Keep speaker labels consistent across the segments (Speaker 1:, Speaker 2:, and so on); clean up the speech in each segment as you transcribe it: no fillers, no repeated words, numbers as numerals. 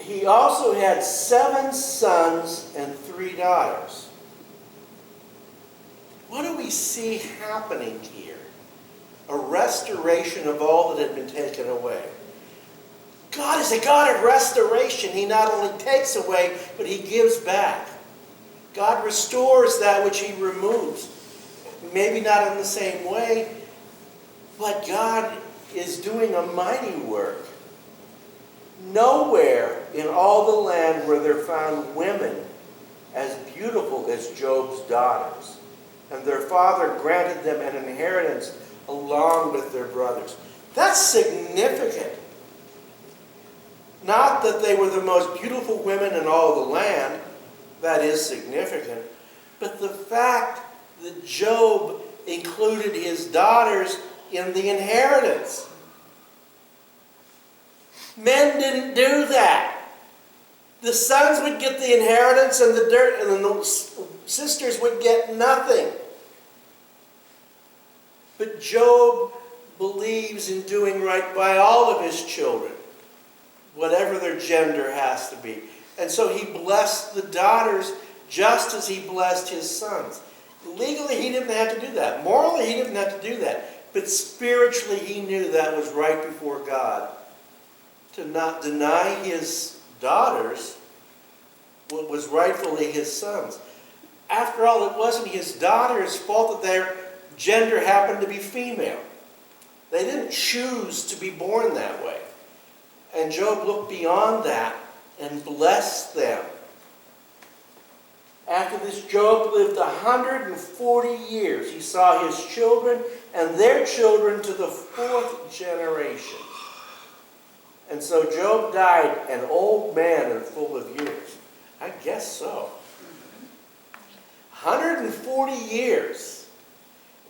Speaker 1: he also had 7 sons and 3 daughters. What do we see happening here? A restoration of all that had been taken away. God is a God of restoration. He not only takes away, but He gives back. God restores that which He removes. Maybe not in the same way, but God is doing a mighty work. Nowhere in all the land were there found women as beautiful as Job's daughters. And their father granted them an inheritance along with their brothers. That's significant. Not that they were the most beautiful women in all the land. That is significant. But the fact that Job included his daughters in the inheritance. Men didn't do that. The sons would get the inheritance and the sisters would get nothing. But Job believes in doing right by all of his children, whatever their gender has to be. And so he blessed the daughters just as he blessed his sons. Legally, he didn't have to do that. Morally, he didn't have to do that. But spiritually, he knew that was right before God. To not deny his daughters what was rightfully his sons. After all, it wasn't his daughters' fault that their gender happened to be female. They didn't choose to be born that way. And Job looked beyond that and blessed them. After this, Job lived 140 years. He saw his children and their children to the 4th generation. And so Job died an old man and full of years. I guess so. 140 years.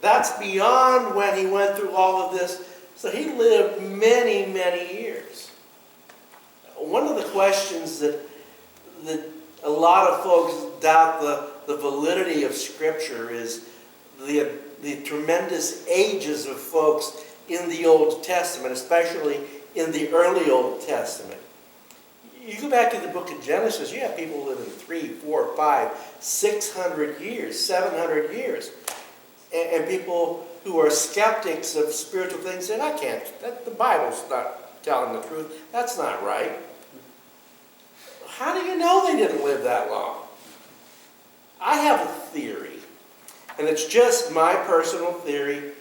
Speaker 1: That's beyond when he went through all of this. So he lived many, many years. One of the questions that a lot of folks doubt the validity of Scripture is the tremendous ages of folks in the Old Testament, especially in the early Old Testament. You go back to the book of Genesis, you have people living 3, 4, 5, 600 years, 700 years. And people who are skeptics of spiritual things say, the Bible's not telling the truth. That's not right. How do you know they didn't live that long? I have a theory, and it's just my personal theory.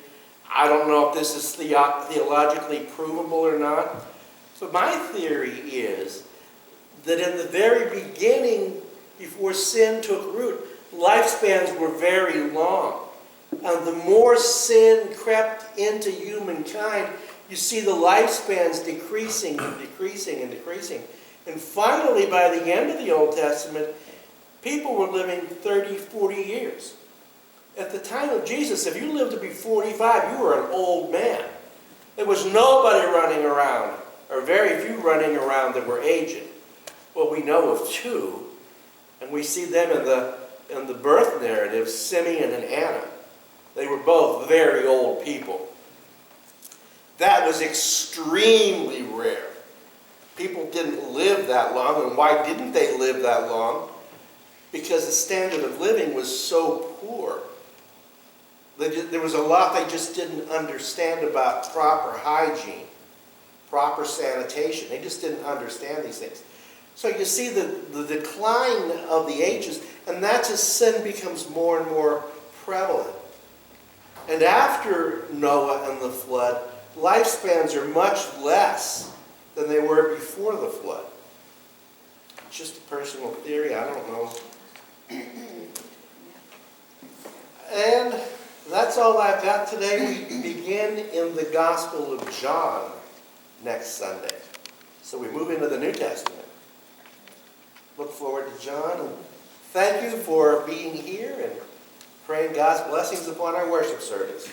Speaker 1: I don't know if this is theologically provable or not. But my theory is that in the very beginning, before sin took root, lifespans were very long. And the more sin crept into humankind, you see the lifespans decreasing and decreasing and decreasing. And finally, by the end of the Old Testament, people were living 30, 40 years. At the time of Jesus, if you lived to be 45, you were an old man. There was nobody running around, or very few running around that were aged. Well, we know of 2, and we see them in the birth narrative, Simeon and Anna. They were both very old people. That was extremely rare. People didn't live that long, and why didn't they live that long? Because the standard of living was so poor. There was a lot they just didn't understand about proper hygiene, proper sanitation. They just didn't understand these things. So you see the decline of the ages, and that's as sin becomes more and more prevalent. And after Noah and the flood, lifespans are much less than they were before the flood. It's just a personal theory, I don't know. And that's all I've got today. We begin in the Gospel of John next Sunday. So we move into the New Testament. Look forward to John. And thank you for being here and praying God's blessings upon our worship service.